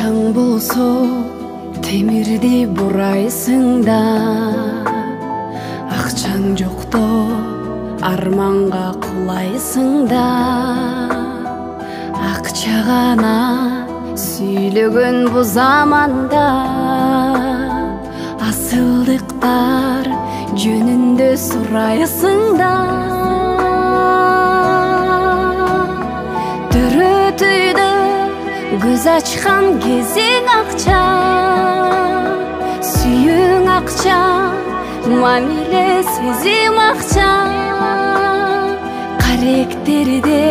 Акчаң болсо темирди бурайсың да, акчаң жокто арманга кулайсың да. Акча гана сүйлөгөн бу заманда, асылдыктар жөнүндө сурайсың да. Төрөтүйдө көз ачкан кезиң акча, сүйүүң акча, мамиле сезим акча. Каректерде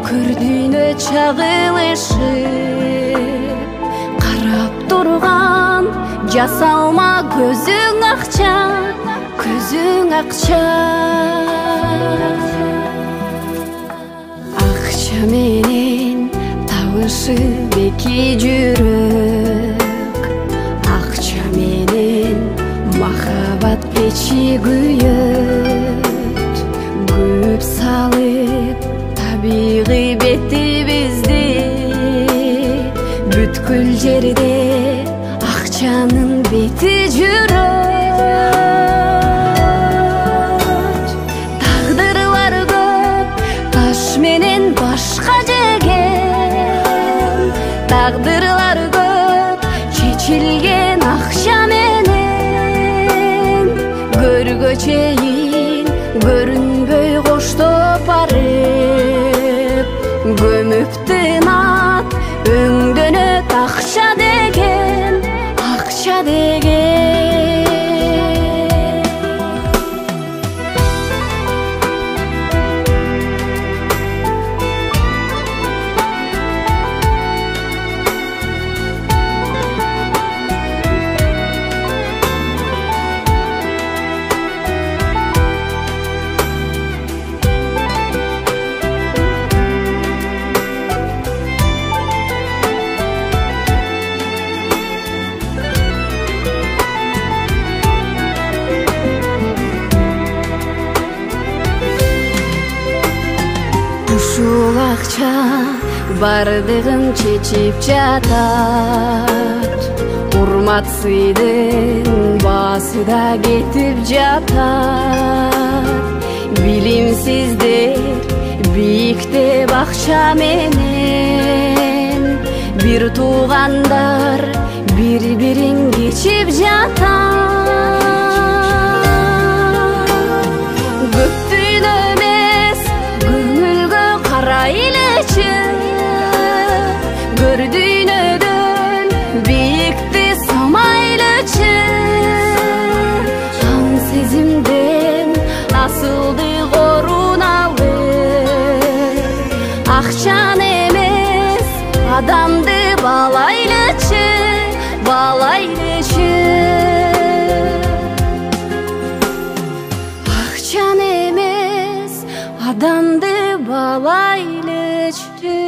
көрдүнө чагылышып, карап турган жасалма көзүң акча, көзүң акча. Акча менен табышып эки жүрөк, акча менен махабат печи күйөт. Көп салып табигый бетибизди, бүткүл жерде акчанын бети жүрөт. Тагдырлар көп таш менен башка жеген, тагдырлар көп чечилген акча менен. Көргө чейин көрүнбөй коштоп барып, көмүп тынат өңдөнөт акча деген, акча деген. Ушул акча бардыгын чечип жатат, урмат сыйдын баасы да кетип жатат. Билимсиздер бийиктеп акча менен, бир туугандар бири-бирин кечип жатат. Көптүн эмес көңүлгө карайлычы, көрдүйнөдөн бийикти самайлычы. Жан сезимден асылдык орун алып, акчаны эмес адамды баалайлычы, баалайлычы. Акчаны эмес адамды баалайлычы.